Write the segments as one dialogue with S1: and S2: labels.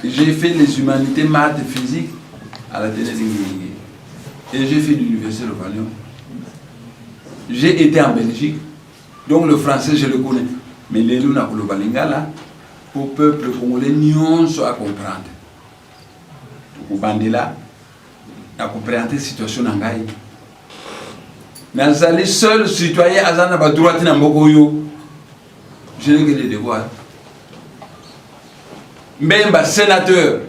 S1: J'ai fait les humanités, maths et physique à la Ténèse. Et j'ai fait l'université de Valion. J'ai été en Belgique, donc le français je le connais. Mais les Luna pour le Balingala, pour le peuple congolais, nous sommes à comprendre. Au Bandela, à comprendre la situation en Gaï. Nous sommes les seuls citoyens à Zana droite dans Bokoyo. Je n'ai que des devoirs. Même sénateur,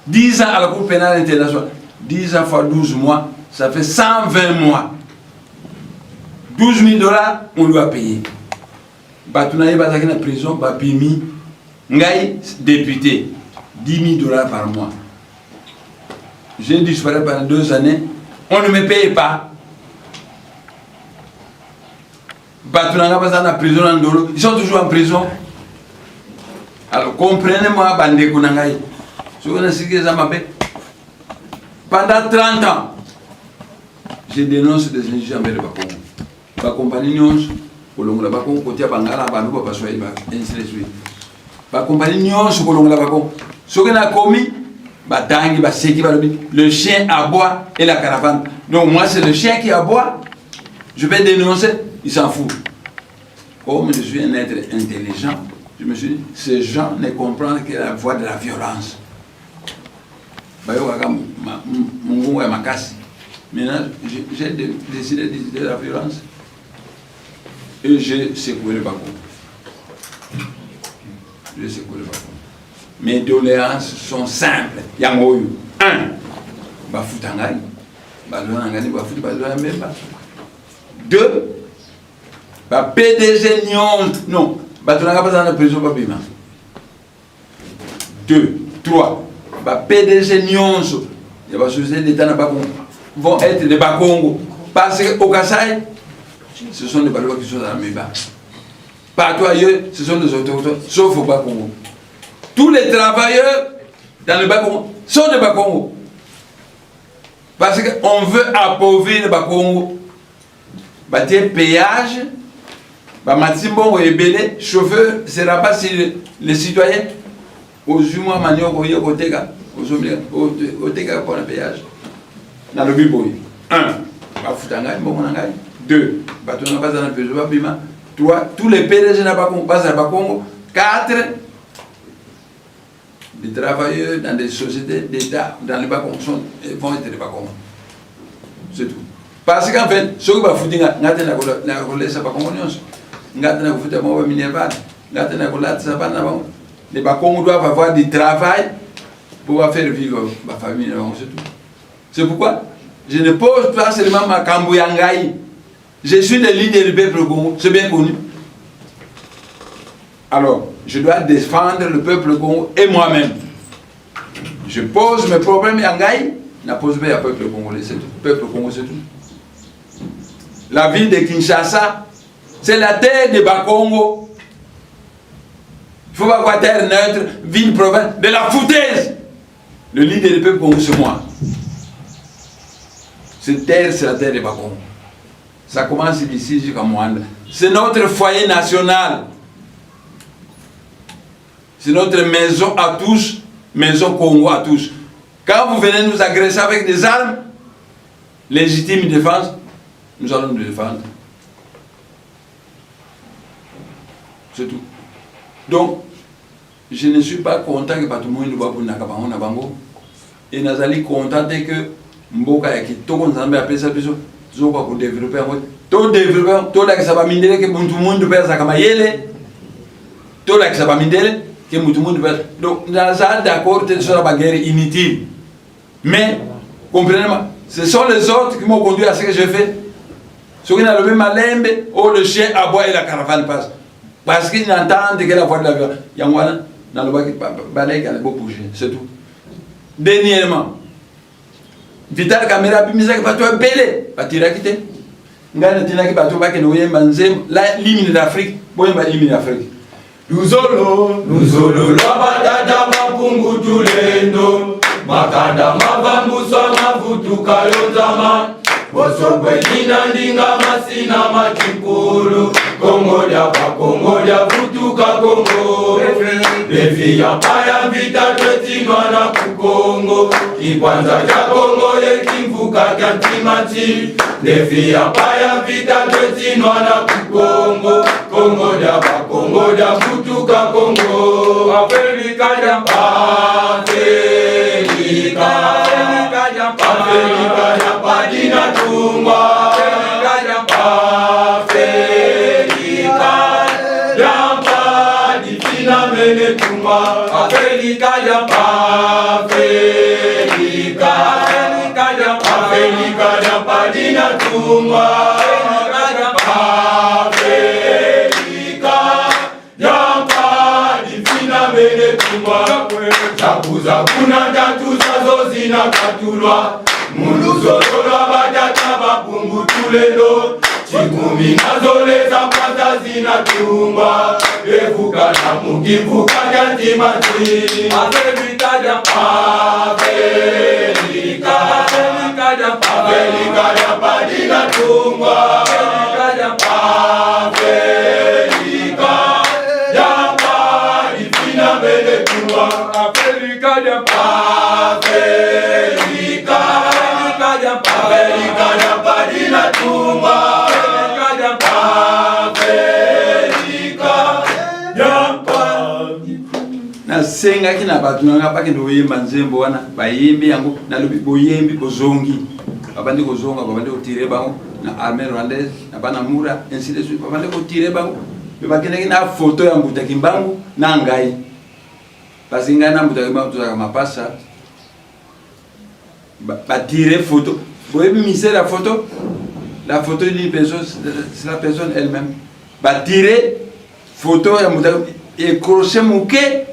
S1: 10 ans à la Cour pénale internationale, 10 ans fois 12 mois, ça fait 120 mois. 12 000 $, on lui a payé. Batounaye Bazaki na prison, Bapimi, Ngaï, député, 10 000 $ par mois. J'ai disparu pendant 2 années, on ne me paye pas. Batounaye Bazaki na prison, ils sont toujours en prison. Alors comprenez-moi, Bandé Kounangaï. Pendant 30 ans, je dénonce des injustices envers le Bakongo. La compagnie Nyons, pour le Bakongo, côté Bangala, Bandou, Basoy, ainsi de suite. La compagnie Nyons, pour le Bakongo. Ce qu'on a commis, le chien aboie et la caravane. Donc moi, c'est le chien qui aboie. Je vais dénoncer, il s'en fout. Comme je suis un être intelligent, je me suis dit, ces gens ne comprennent que la voie de la violence. Maintenant, j'ai décidé de la violence et j'ai secoué le Bakongo. J'ai secoué le Bakongo. Mes doléances sont simples. Yangoyu. 1. Bafutangay. 2. PDG Nyon. Non. Batunanga pas dans la prison. 2. 3. PDG Nyon. Il y a des sociétés d'État vont être des Bakongo. Parce qu'au Kassai, ce sont des Bakongo qui sont dans la Méba. Partout ailleurs, ce sont des autochtones, sauf au Bakongo. Tous les travailleurs dans le Bakongo sont des Bakongo. Parce qu'on veut appauvrir le Bakongo. Bâtir péage, Matimbo et Belé, chauffeur, ce sera pas si les citoyens, aux humains, manioc, au Tega, au Tega pour le péage. Dans le Biboy. 1. Bafutangay, Bomonangay. 2. Batona pas dans le Pézo, Bima. 3. Tous les PDG n'a pas à Bakongo. 4. Les travailleurs dans des sociétés d'État, dans les Bakongo, vont être des Bakongo. C'est tout. Parce qu'en fait, ce que vous faites, les Bakongo doivent avoir du travail pour faire vivre ma famille. C'est tout. C'est pourquoi je ne pose pas seulement ma Kamboyangaï. Je suis le leader du peuple Congo, c'est bien connu. Alors, je dois défendre le peuple Congo et moi-même. Je pose mes problèmes Yangaï, je ne pose pas le peuple congolais, c'est tout. Le peuple Congo, c'est tout. La ville de Kinshasa, c'est la terre de Bakongo. Il ne faut pas avoir terre neutre, ville, province, de la foutaise. Le leader du peuple Congo, c'est moi. Cette terre, c'est la terre de Bakongo. Ça commence d'ici jusqu'à Moanda. C'est notre foyer national. C'est notre maison à tous, maison Congo à tous. Quand vous venez nous agresser avec des armes, légitime défense, nous allons nous défendre. C'est tout. Donc, je ne suis pas content que tout le monde nous voit pour Nakabango. Et nous allons content que Mboka et tout le monde a appelé ça pour développer. Tout développer, tout là que ça va m'aider que tout le monde peut faire ça comme yele. Tout là que ça va m'aider que tout le monde peut faire. Donc, nous sommes d'accord que c'est une guerre inutile. Mais, comprenez-moi, ce sont les autres qui m'ont conduit à ce que je fais. Ceux qui n'ont le même malembe, oh le chien aboie et la caravane passe. Parce qu'ils n'entendent que la voix de la violence. Il y a un dans le bas qui balaye qui a beau bouger, c'est tout. Dernièrement, Vital Caméra, puis Misa qui va tout belé, va tirer à quitter. Ngana tina qui va tout baquer, nous y manzem, la limite d'Afrique, bon, il va limite d'Afrique.
S2: Nous solo, la batata mapungu tulendo, makanda mabambu swa mavutu kalozama. Bosongwe lina ndinga masina machikulu. Kongo lya pa Kongo lya futuka Kongo. Levi ya paya vita twetinwa na kukongo. Kikwanza ya Kongo ye kimvuka kya timati. Levi ya paya vita twetinwa na kukongo. Kongo lya pa Kongo lya futuka Kongo. Afrika ya pa Afrika. Afrika ya pa dina tumba. Afrika ya pa Afrika ya pa difina mene tumba. Afrika ya pa Afrika. Afrika ya pa Afrika ya pa dina tumba. Afrika ya pa Afrika ya pa difina mene tumba. Chakuza kuna jatuza zozina katulwa. Mundu zolola bajata bapungu tulelo. Chikumi nazoleza kwata zina tumba. Evuka na mukivuka jantimati. Afrika ya pa Afrika. Afrika ya pa Afrika ya pa dina tumba. Afrika ya pa Afrika ya pa difina mene tumba. Afrika ya pa Afrika. Afrika ya pa dina tumba. Afrika ya pa Afrika ya pa.
S1: Na senga kina batu nanga pake ndo yemba nzembo wana bayembi yango na lobi boyembi bozongi babandi kozonga babandi otire bango na armée rwandaise na bana mura ainsi de suite babandi otire bango bebakene na photo ya mbuta kimbangu na ngai parce ngai na mbuta kimbangu to kama pasa ba tirer photo boyebi misère la photo d'une personne c'est la personne elle-même ba tirer photo ya mbuta et crochet mouké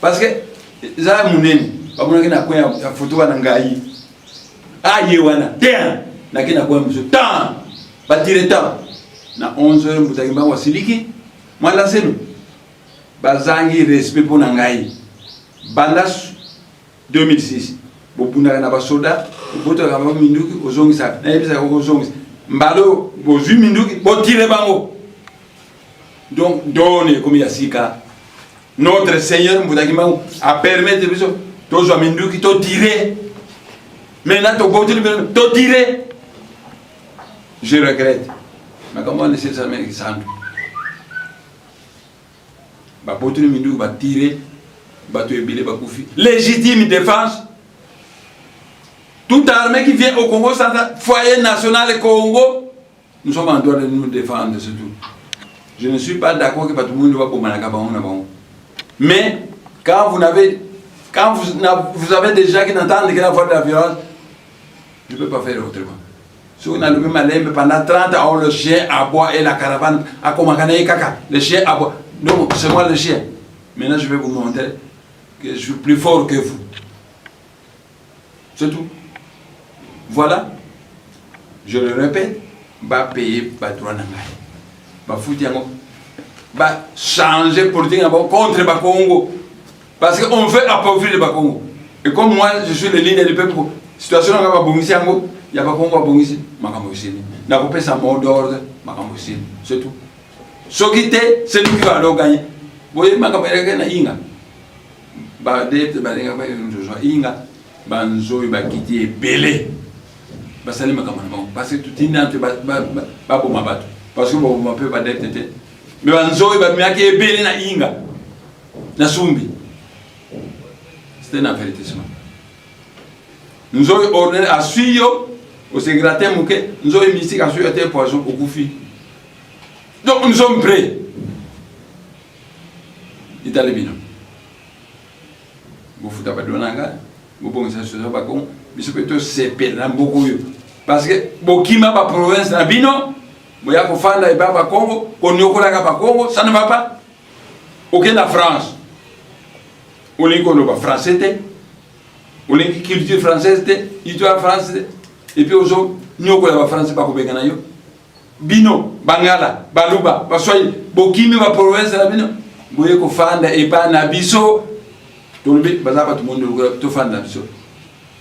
S1: parce que za munene babona kina kwa ya photo wana ngai aye wana tiens na kina kwa mso temps ba tirer temps na 11h mbuta kimbangu wasiliki mwala senu bazangi respect pour ngai banda 2006 bopunda na basoda boto kama minduki ozongisa na yebisa ko ozongisa mbalo bozwi minduki botire bango donc donne comme yasika notre Seigneur Mbudakimbangu a permis de biso tozwa minduki to tirer maintenant to botire to tirer je regrette mais comment laisser ça mais santo ba botire minduki ba tirer bato ebile bakufi légitime défense. Toute armée qui vient au Congo, foyer national Congo, nous sommes en droit de nous défendre de ce tout. Je ne suis pas d'accord que tout le monde va pour Manakabon. Mais quand vous avez des gens qui n'entendent que la voix de la violence, je ne peux pas faire autrement. Si on a le même pendant 30 ans, le chien aboie et la caravane a commencé caca. Le chien aboie. Donc c'est moi le chien. Maintenant je vais vous montrer que je suis plus fort que vous. C'est tout. Voilà. Je le répète, va payer pas droit n'angai. Va foutre yango. Va changer politique contre le Congo. Parce qu'on veut appauvrir le Congo. Et comme moi, je suis le leader du peuple, situation n'a pas bon ici, il n'y a pas Congo bon ici, ma cambousine. N'a pas sa mot d'ordre, ma cambousine. C'est tout. Ce qui était, c'est nous qui allons gagner. Vous voyez, ma cambousine, inga. Bah, des inga. Banzo il va quitter belé parce que parce que tout inante ba bo mabato parce que bo m'appelle pas d'être mais banzo il va miaki belé na inga na sumbi c'était une vérité ça nous avons ordonné à suyo au secrétaire mouké nous avons mis à suyo était poisson au koufi donc nous sommes prêts Italie bino vous foutez pas de l'anga bon ça se pas con mais c'est plutôt c'est perdant beaucoup parce que bokima ba province na bino moya ko fanda ba Congo ko nyokola ka ba Congo ça ne va pas aucun la France on est ko ba français té on est culture française té histoire française et puis ozo nyokola ba français ba ko bengana yo bino bangala baluba ba soyi bokimi ba province na bino moya ko fanda e ba na biso tout le monde tout le monde tout fan dans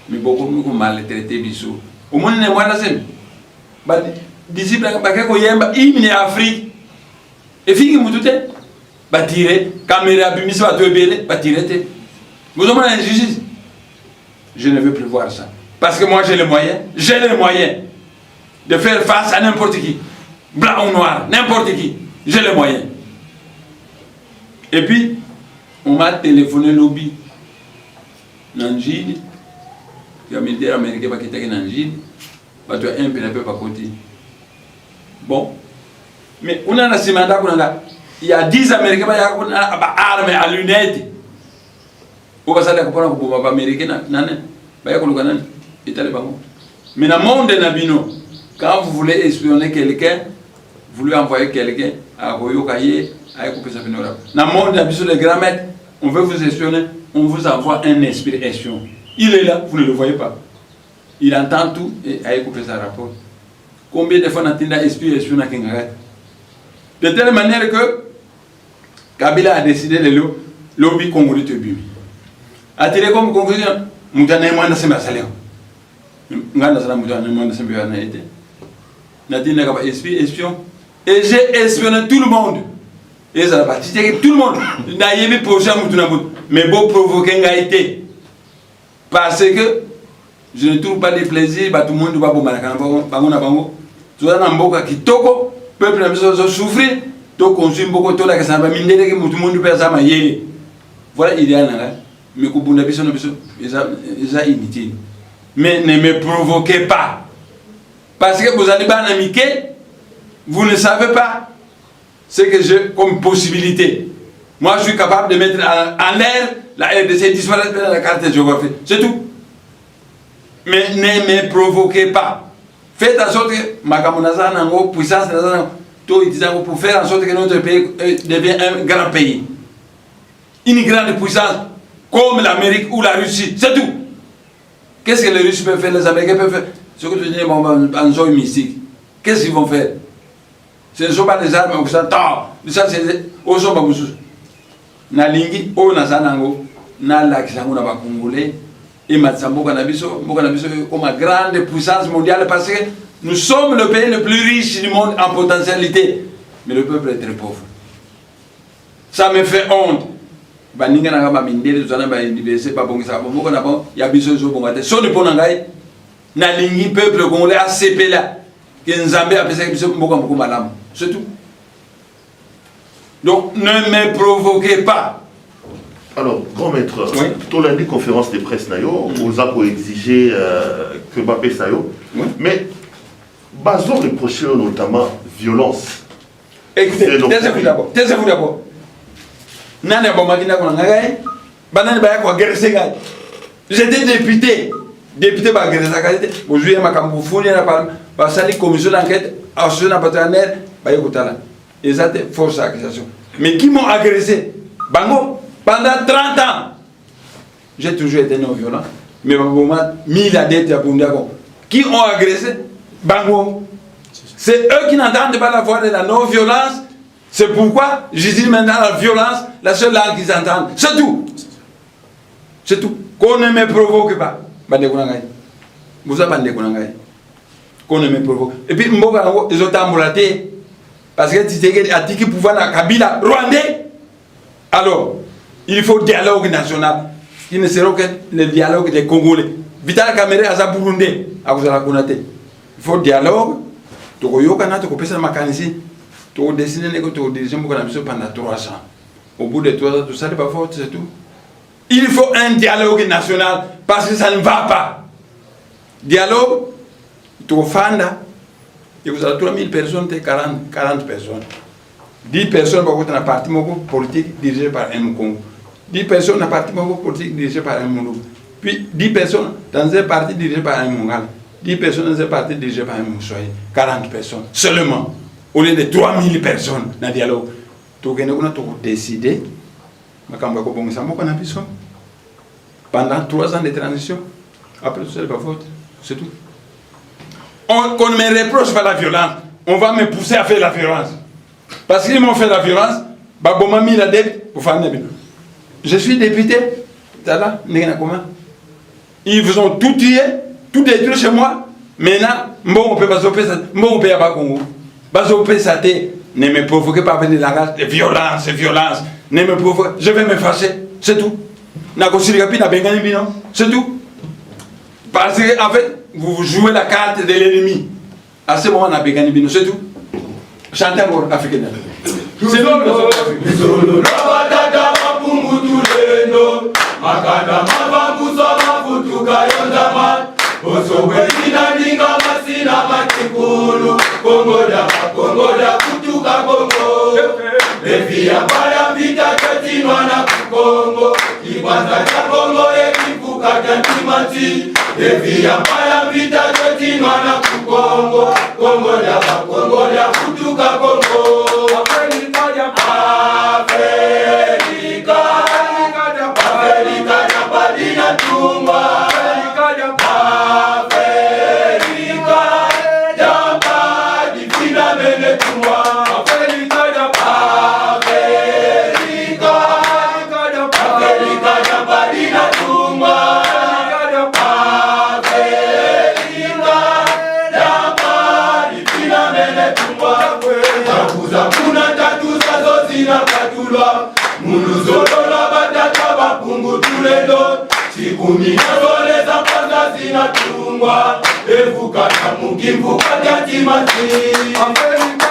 S1: mais beaucoup nous maltraité biso au monde ne moi nasem ba disciple ba ko yemba imine Afrique et fingi mutute ba tirer caméra bimis ba to belé ba tirer te vous avez l'injustice. Je ne veux plus voir ça parce que moi j'ai les moyens de faire face à n'importe qui, blanc ou noir, n'importe qui, j'ai les moyens. Et puis on m'a téléphoné lobby Nanjini, le militaire américain va quitter Nanjini, va te un peu par côté. Bon, mais on a un mandat, il y a 10 Américains qui ont armes à lunettes. On va s'arrêter pour les Américains, mais dans le monde de Nabino, quand vous voulez espionner quelqu'un, vous voulez envoyer quelqu'un à Royokaye, à couper sa pénora. Dans le monde de Nabino, les grands maîtres, on veut vous espionner, on vous envoie un esprit espion. Il est là, vous ne le voyez pas. Il entend tout et a coupé sa rapport. Combien de fois on a été espion à Kingaret? De telle manière que Kabila a décidé de lobby congolais de Bumi. A tiré comme conclusion, Moutane moins de Semasaleo. Ngana Sala Moutane moins de Semasaleo. Nadine n'a pas espion. Et j'ai espionné tout le monde. Et ça n'a pas dit tout le monde. N'a pas projet à Moutounamou. Mais beau provoquer n'a été. Parce que je ne trouve pas de plaisir, tout le monde va vous marquer. Tout ça, Namboka qui toko, peuple n'a pas souffrir, to consume beaucoup de temps, que ça va miner que tout le monde peut ça mailler. Voilà l'idéal, mais que vous n'avez pas ça inutile. Mais ne me provoquez pas. Parce que vous allez pas amitié, vous ne savez pas ce que j'ai comme possibilité. Moi, je suis capable de mettre en l'air la RDC disparaître dans la carte géographique. C'est tout. Mais ne me provoquez pas. Faites en sorte que ma puissance pour faire en sorte que notre pays devienne un grand pays. Une grande puissance comme l'Amérique ou la Russie. C'est tout. Qu'est-ce que les Russes peuvent faire, les Américains peuvent faire? Ce que tu dis en zone mystique. Qu'est-ce qu'ils vont faire? Ce ne sont pas des armes occidentales. Ça, c'est au sommet. Nalingi, au Nazanango, Nalaksango, Naba Congolais, et Matsambo Kanabiso, comme une grande puissance mondiale parce que nous sommes le pays le plus riche du monde en potentialité. Mais le peuple est très pauvre. Ça me fait honte. Baninga na kama mindele tuzana ba université ba bongisa ba moko na ba ya biso zo bongate so ne pona ngai na lingi peuple congolais ACP là que Nzambe a pensé biso moko moko malamu c'est tout. Donc ne me provoquez pas.
S3: Alors, grand maître,
S1: oui.
S3: Tout lundi conférence de presse nayo, on a pour exiger que Mbappé sayo, oui. Mais Bazo reproché notamment violence.
S1: Écoutez, taisez-vous d'abord. Nana Bomakina Konangaï, Banane Bayako Geresegaï. J'étais député par Geresegaï, vous jouez ma Kamboufounie, la sali commission d'enquête, association à partenaire, Bayakotala. Ils étaient force d'accusation. Mais qui m'ont agressé? Bango, pendant 30 ans, j'ai toujours été non violent. Mais Bango, 1000 adeptes à Bundago. Qui ont agressé? Bango. C'est eux qui n'entendent pas la voix de la non-violence. C'est pourquoi je dis maintenant la violence, la seule langue qu'ils entendent. C'est tout. C'est tout. Qu'on ne me provoque pas. Vous avez qu'on ne me provoque. Et puis, ils ont emboulaté. Parce que si tu as dit pouvoir dans Kabila, Rwandais, alors, il faut dialogue national. Il ne sera que le dialogue des Congolais. Vital Kamere à Burundais, à vous la connaître. Il faut dialogue. Tu peux faire mécanisme. Tu as décidé de diriger pendant 3 ans. Au bout de 3 ans, tout ça n'est pas fort, c'est tout. Il faut un dialogue national parce que ça ne va pas. Dialogue, tu as Fanda, et vous avez 3000 personnes, 40 personnes. 10 personnes dans un parti politique dirigé par un Congo. 10 personnes dans un parti politique dirigé par un Moulou. Puis 10 personnes dans un parti dirigé par un Mongal. 10 personnes dans un parti dirigé par un Moussoye. 40 personnes seulement. Au lieu de 3000 personnes dans le dialogue. Tu as décidé, pendant 3 ans de transition, après tout ça, c'est pas faute. C'est tout. Qu'on ne me reproche pas la violence, on va me pousser à faire la violence. Parce qu'ils m'ont fait la violence, je suis député. Ils vous ont tout tué, tout détruit chez moi. Maintenant, bon, on peut pas s'opérer, bon, on peut pas Congo. Bazopé Saté, ne me provoquez pas avec des langages de violence, ne me provoquez, je vais me fâcher, c'est tout. C'est tout. Parce qu'en fait, vous jouez la carte de l'ennemi. À ce moment, on a Bengani Bino, c'est tout. Chantez encore africain. C'est tout.
S2: Osokwezina ninga masina matikulu Kongoda kutuka Kongo Levi ya paya vita ketinwa na kukongo Kwanza cha Kongo ekipuka jantimati Levi ya paya vita ketinwa na kukongo Kongoda kutuka Kongo Afrika japadina tumba Munuzolola batata bapungu tulendo Chikumi nazoleza kwanza zinatungwa Evuka na mukimvuka jatimati Amerika